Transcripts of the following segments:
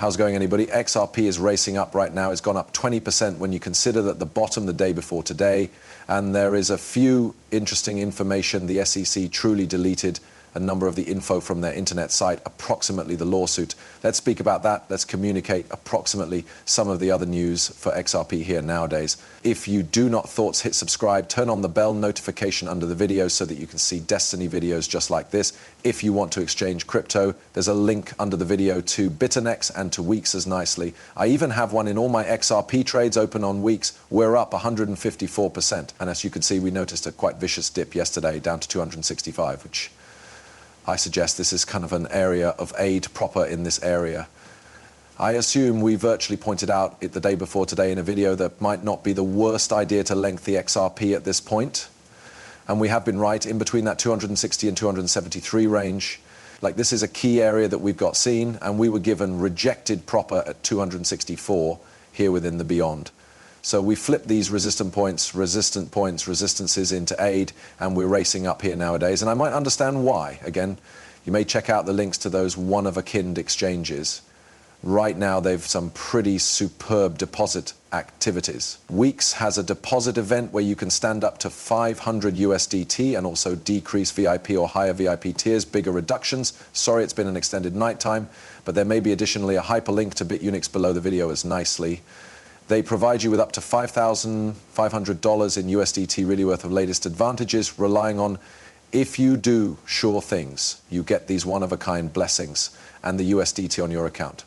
How's it going, anybody? XRP is racing up right now. It's gone up 20% when you consider that the bottom the day before today. And there is a few interesting information. The SEC truly deleted a number of the info from their internet site, approximately the lawsuit. Let's speak about that. Let's communicate approximately some of the other news for XRP here nowadays. If you do not thoughts, hit subscribe, turn on the bell notification under the video so that you can see Destiny videos just like this. If you want to exchange crypto, there's a link under the video to Us.Thankx and to Weeks as nicely. I even have one in all my XRP trades open on Weeks. We're up 154%. And as you can see, we noticed a quite vicious dip yesterday down to 265, which I suggest this is kind of an area of aid proper in this area. I assume we virtually pointed out it the day before today in a video that might not be the worst idea to length the XRP at this point. And we have been right in between that 260 and 273 range. Like, this is a key area that we've got seen, and we were given rejected proper at 264 here within the beyond. So we flipped these resistant points, resistances into aid, and we're racing up here nowadays. And I might understand why. Again, you may check out the links to those one-of-a-kind exchanges. Right now, they've some pretty superb deposit activities. Weeks has a deposit event where you can stand up to 500 USDT and also decrease VIP or higher VIP tiers, bigger reductions. Sorry, it's been an extended night time, but there may be additionally a hyperlink to BitUnix below the video as nicely. They provide you with up to $5,500 in USDT really worth of latest advantages, relying on if you do sure things, you get these one-of-a-kind blessings and the USDT on your account.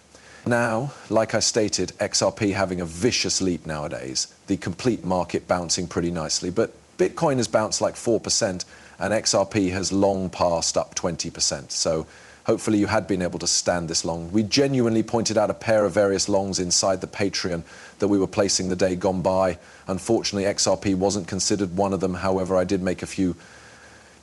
Now, like I stated, XRP having a vicious leap nowadays, the complete market bouncing pretty nicely, but Bitcoin has bounced like 4% and XRP has long passed up 20%. So hopefully you had been able to stand this long. We genuinely pointed out a pair of various longs inside the Patreon that we were placing the day gone by. Unfortunately, XRP wasn't considered one of them. However, I did make a few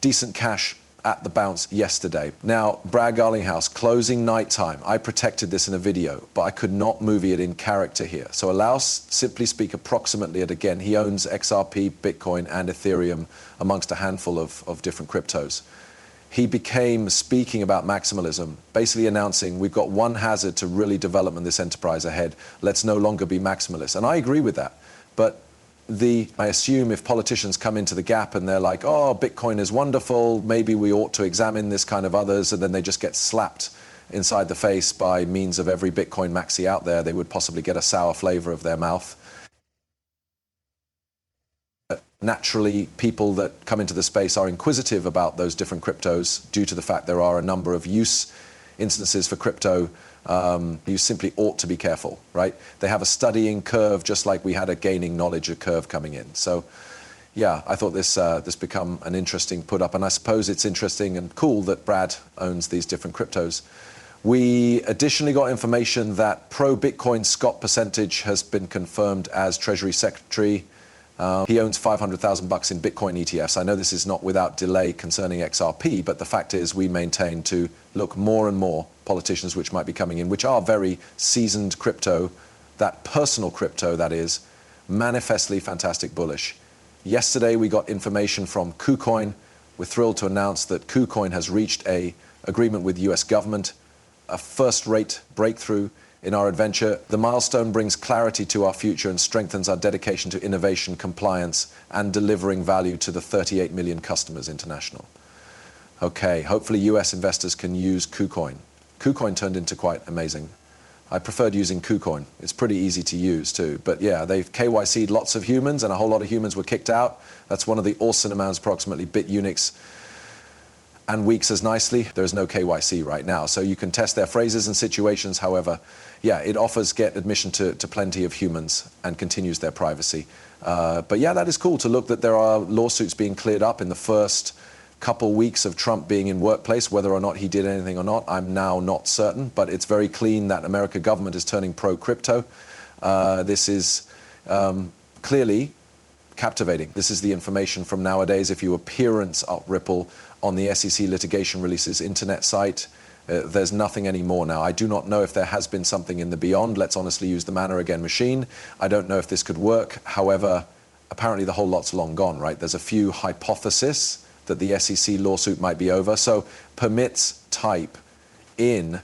decent cash at the bounce yesterday. Now, Brad Garlinghouse, closing nighttime. I protected this in a video, but I could not move it in character here. So allow simply speak approximately it again. He owns XRP, Bitcoin, and Ethereum amongst a handful of different cryptos. He became speaking about maximalism, basically announcing we've got one hazard to really develop in this enterprise ahead. Let's no longer be maximalist. And I agree with that. But I assume if politicians come into the gap and they're like, oh, Bitcoin is wonderful, maybe we ought to examine this kind of others, and then they just get slapped inside the face by means of every Bitcoin maxi out there, they would possibly get a sour flavor of their mouth. Naturally, people that come into the space are inquisitive about those different cryptos due to the fact there are a number of use instances for crypto. You simply ought to be careful, right? They have a studying curve just like we had a gaining knowledge curve coming in. So yeah, I thought this become an interesting put up, and I suppose it's interesting and cool that Brad owns these different cryptos. We additionally got information that pro-Bitcoin Scott Percentage has been confirmed as Treasury Secretary. He owns $500,000 in Bitcoin ETFs. I know this is not without delay concerning XRP, but the fact is we maintain to look more and more politicians which might be coming in, which are very seasoned crypto, that personal crypto that is, manifestly fantastic bullish. Yesterday we got information from KuCoin. We're thrilled to announce that KuCoin has reached an agreement with US government, a first-rate breakthrough in our adventure. The milestone brings clarity to our future and strengthens our dedication to innovation, compliance, and delivering value to the 38 million customers international. Okay, hopefully US investors can use KuCoin. KuCoin turned into quite amazing. I preferred using KuCoin. It's pretty easy to use too. But yeah, they've KYC'd lots of humans and a whole lot of humans were kicked out. That's one of the awesome amounts, approximately BitUnix and Weeks as nicely. There's no KYC right now, so you can test their phrases and situations. However, yeah, it offers get admission to plenty of humans and continues their privacy. But yeah, that is cool to look that there are lawsuits being cleared up in the first couple weeks of Trump being in workplace. Whether or not he did anything or not, I'm now not certain, but it's very clean that American government is turning pro-crypto. This is clearly captivating. This is the information from nowadays. If you appearance up Ripple on the SEC litigation releases internet site, there's nothing anymore now. I do not know if there has been something in the beyond. Let's honestly use the manner again machine. I don't know if this could work. However, apparently the whole lot's long gone, right? There's a few hypotheses that the SEC lawsuit might be over. So permits type in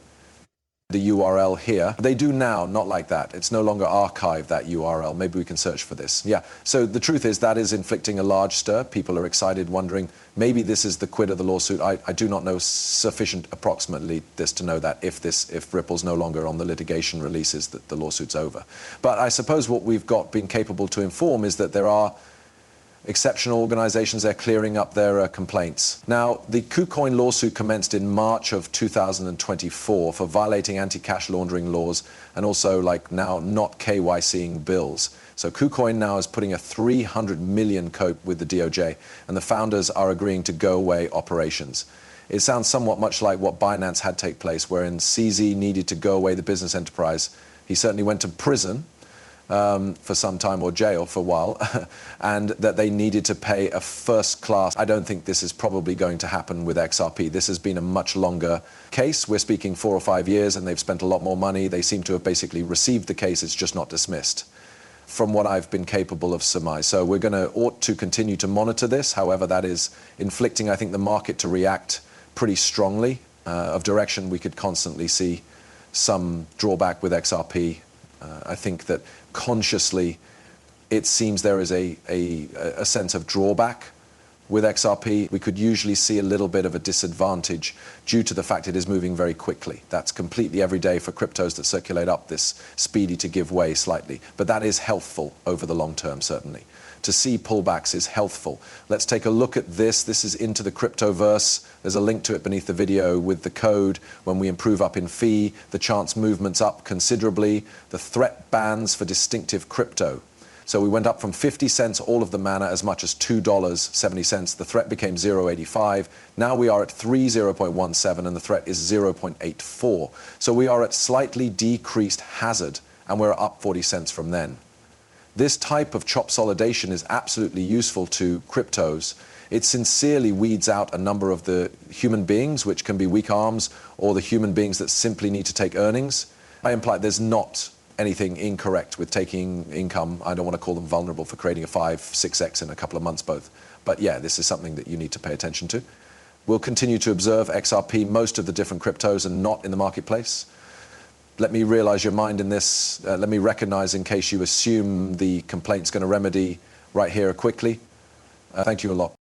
the URL here. They do now, not like that. It's no longer archived, that URL. Maybe we can search for this. Yeah, so the truth is that is inflicting a large stir. People are excited, wondering, maybe this is the quid of the lawsuit. I do not know sufficient approximately this to know that if Ripple's no longer on the litigation releases, that the lawsuit's over. But I suppose what we've been capable to inform is that there are exceptional organizations, they're clearing up their complaints. Now, the KuCoin lawsuit commenced in March of 2024 for violating anti-cash laundering laws and also, like now, not KYCing bills. So KuCoin now is putting a 300 million cope with the DOJ, and the founders are agreeing to go away operations. It sounds somewhat much like what Binance had take place, wherein CZ needed to go away the business enterprise. He certainly went to prison for some time, or jail for a while, and that they needed to pay a first class. I don't think this is probably going to happen with XRP. This has been a much longer case. We're speaking 4 or 5 years, and they've spent a lot more money. They seem to have basically received the case. It's just not dismissed, from what I've been capable of surmise. So we're ought to continue to monitor this. However, that is inflicting, I think, the market to react pretty strongly. Of direction, we could constantly see some drawback with XRP. I think that consciously it seems there is a sense of drawback with XRP. We could usually see a little bit of a disadvantage due to the fact it is moving very quickly. That's completely every day for cryptos that circulate up, this speedy to give way slightly. But that is healthful over the long term, certainly. To see pullbacks is healthful. Let's take a look at this. This is into the cryptoverse. There's a link to it beneath the video with the code. When we improve up in fee, the chance movements up considerably. The threat bands for distinctive crypto. So we went up from 50 cents, all of the mana, as much as $2.70. The threat became 0.85. Now we are at 30.17, and the threat is 0.84. So we are at slightly decreased hazard, and we're up 40 cents from then. This type of chop solidation is absolutely useful to cryptos. It sincerely weeds out a number of the human beings, which can be weak arms, or the human beings that simply need to take earnings. I imply there's not anything incorrect with taking income. I don't want to call them vulnerable for creating a 5-6x in a couple of months both. But yeah, this is something that you need to pay attention to. We'll continue to observe XRP, most of the different cryptos, and not in the marketplace. Let me realize your mind in this. Let me recognize, in case you assume the complaint's going to remedy right here quickly. Thank you a lot.